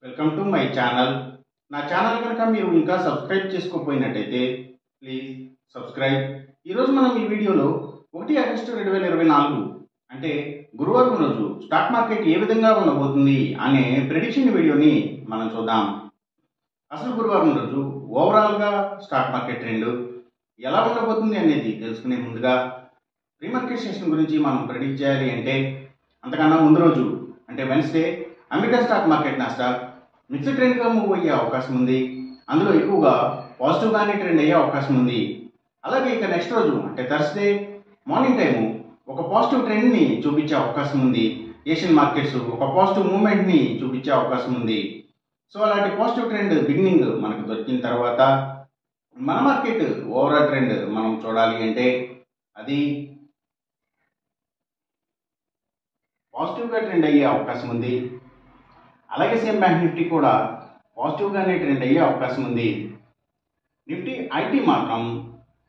Welcome to my channel. నా channel కనుక మీరు ఇంకా సబ్స్క్రైబ్ చేసుకోకపోయినట్టయితే ప్లీజ్ సబ్స్క్రైబ్. ఈరోజు మనం ఈ వీడియోలో 1 ఆగస్టు 2024 అంటే గురువారం రోజు స్టాక్ మార్కెట్ ఏ విధంగా ఉండబోతుంది అనే ప్రెడిక్షన్ వీడియోని మనం చూద్దాం. అసలు గురువారం రోజు ఓవరాల్గా స్టాక్ మార్కెట్ ట్రెండ్ ఎలా ఉండబోతుంది అనేది తెలుసుకునే ముందుగా ప్రీ మార్కెట్ సెషన్ గురించి మనం ప్రెడిక్ట్ చేయాలి అంటే అంతకన్నా ముందు రోజు అంటే Wednesday America stock market Nasdaq mixed ట్రెండ్గా మూవ్ అయ్యే అవకాశం ఉంది. అందులో ఎక్కువగా పాజిటివ్గానే ట్రెండ్ అయ్యే అవకాశం ఉంది. అలాగే ఇక నెక్స్ట్ రోజు అంటే థర్స్డే మార్నింగ్ టైము ఒక పాజిటివ్ ట్రెండ్ని చూపించే అవకాశం ఉంది. ఏషియన్ మార్కెట్స్ ఒక పాజిటివ్ మూవ్మెంట్ని చూపించే అవకాశం ఉంది. సో అలాంటి పాజిటివ్ ట్రెండ్ బిగినింగ్ మనకు దొరికిన తర్వాత మన మార్కెట్ ఓవరాల్ ట్రెండ్ మనం చూడాలి అంటే అది పాజిటివ్గా ట్రెండ్ అయ్యే అవకాశం ఉంది. అలాగే సేమ్ బ్యాంక్ నిఫ్టీ కూడా పాజిటివ్గానే ట్రెండ్ అయ్యే అవకాశం ఉంది. నిఫ్టీ ఐటీ మాత్రం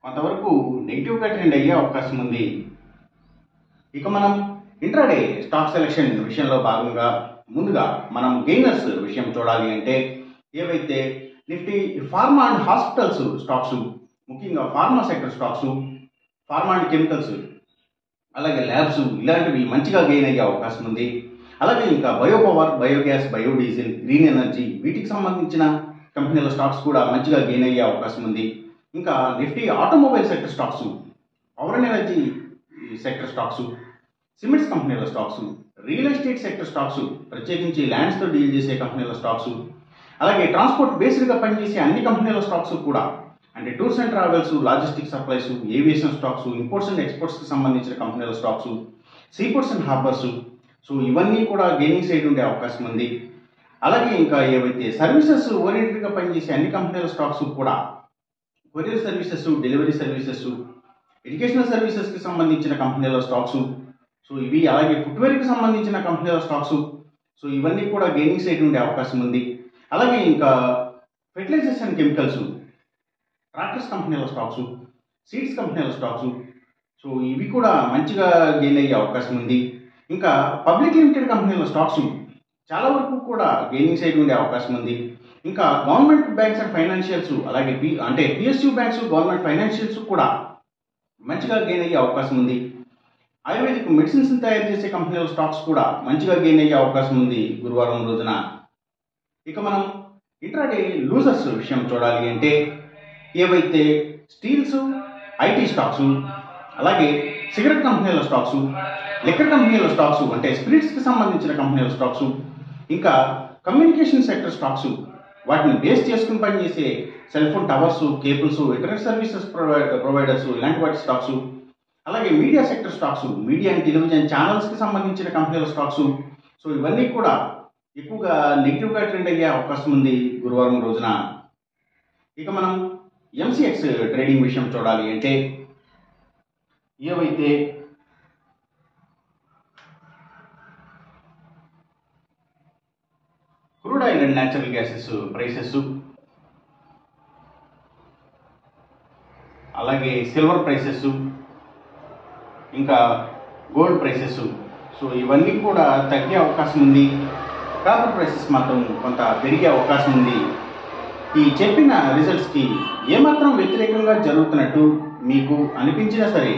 కొంతవరకు నెగిటివ్గా ట్రెండ్ అయ్యే అవకాశం ఉంది. ఇక మనం ఇంట్రాడే స్టాక్ సెలెక్షన్ విషయంలో భాగంగా ముందుగా మనం గెయినర్స్ విషయం చూడాలి అంటే ఏవైతే Nifty pharma and hospitals stocks, ముఖ్యంగా pharma sector stocks, pharma and chemicals, అలాగే ల్యాబ్స్ ఇలాంటివి మంచిగా గెయిన్ అయ్యే అవకాశం ఉంది. అలాగే ఇంకా bio power, biogas, biodiesel, green energy వీటికి సంబంధించిన కంపెనీల స్టాక్స్ కూడా మంచిగా గెయిన్ అయ్యే అవకాశం ఉంది. ఇంకా Nifty automobile sector stocks, power and energy sector stocks, cements కంపెనీల stocks, real estate sector stocks ప్రత్యేకించి ల్యాండ్స్తో డీల్ చేసే కంపెనీల స్టాక్స్, అలాగే ట్రాన్స్పోర్ట్ బేస్డ్గా పనిచేసే అన్ని కంపెనీల స్టాక్స్ కూడా అంటే tours and travels, logistic supplies, aviation stocks, imports and ఎక్స్పోర్ట్స్కి సంబంధించిన కంపెనీల stocks, seaports and harbours, so ఇవన్నీ కూడా గెయినింగ్ సైడ్ ఉండే అవకాశం ఉంది. అలాగే ఇంకా ఏవైతే సర్వీసెస్ ఓరియంటెడ్గా పనిచేసే అన్ని కంపెనీల స్టాక్స్ కూడా courier services, delivery services, educational సర్వీసెస్కి సంబంధించిన కంపెనీల స్టాక్స్, సో ఇవి అలాగే ఫుట్వేర్కి సంబంధించిన కంపెనీల స్టాక్స్, సో ఇవన్నీ కూడా గెయినింగ్ సైడ్ ఉండే అవకాశం ఉంది. అలాగే ఇంకా ఫెర్టిలైజర్స్ అండ్ కెమికల్స్, ట్రాక్టర్స్ కంపెనీల స్టాక్స్, సీడ్స్ కంపెనీల స్టాక్స్, సో ఇవి కూడా మంచిగా గెయిన్ అయ్యే అవకాశం ఉంది. ఇంకా పబ్లిక్ లిమిటెడ్ కంపెనీల స్టాక్స్ చాలా వరకు కూడా గెయినింగ్ సైడ్ ఉండే అవకాశం ఉంది. ఇంకా గవర్నమెంట్ బ్యాంక్స్ అండ్ ఫైనాన్షియల్స్, అలాగే పిఎస్యూ బ్యాంక్స్, గవర్నమెంట్ ఫైనాన్షియల్స్ కూడా మంచిగా గెయిన్ అయ్యే అవకాశం ఉంది. ఆయుర్వేదిక్ మెడిసిన్స్ తయారు చేసే కంపెనీల స్టాక్స్ కూడా మంచిగా గెయిన్ అయ్యే అవకాశం ఉంది గురువారం రోజున. ఇక మనం ఇంట్రాడే లూజర్స్ విషయం చూడాలి అంటే ఏవైతే స్టీల్స్, ఐటీ స్టాక్స్, అలాగే సిగరెట్ కంపెనీల స్టాక్స్, లిక్కర్ కంపెనీల స్టాక్స్ అంటే స్పిరిట్స్కి సంబంధించిన కంపెనీల స్టాక్స్, ఇంకా కమ్యూనికేషన్ సెక్టర్ స్టాక్స్ వాటిని బేస్ చేసుకుని పనిచేసే cell phone towers, cables, internet services providers ఇలాంటి వాటి స్టాక్స్, అలాగే media sector stocks, media and television ఛానల్స్కి సంబంధించిన కంపెనీల స్టాక్స్, సో ఇవన్నీ కూడా ఎక్కువగా నెగిటివ్గా ట్రెండ్ అయ్యే అవకాశం ఉంది గురువారం రోజున. ఇక మనం ఎంసీఎక్స్ ట్రేడింగ్ విషయం చూడాలి అంటే ఏవైతే crude oil and natural gases prices, అలాగే సిల్వర్ ప్రైసెస్, ఇంకా గోల్డ్ ప్రైసెస్, సో ఇవన్నీ కూడా తగ్గే అవకాశం ఉంది. కాపర్ ప్రైసెస్ మాత్రం కొంత పెరిగే అవకాశం ఉంది. ఈ చెప్పిన రిజల్ట్స్కి ఏమాత్రం వ్యతిరేకంగా జరుగుతున్నట్టు మీకు అనిపించినా సరే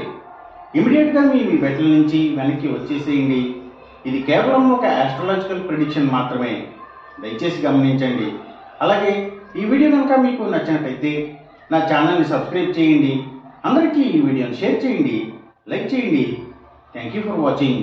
ఇమీడియట్గా మీ బెట్ల నుంచి వెనక్కి వచ్చేసేయండి. ఇది కేవలం ఒక ఆస్ట్రాలజికల్ ప్రిడిక్షన్ మాత్రమే, దయచేసి గమనించండి. అలాగే ఈ వీడియో కనుక మీకు నచ్చినట్టయితే నా ఛానల్ని సబ్స్క్రైబ్ చేయండి. అందరికీ ఈ వీడియోని షేర్ చేయండి, లైక్ చేయండి. Thank you for watching.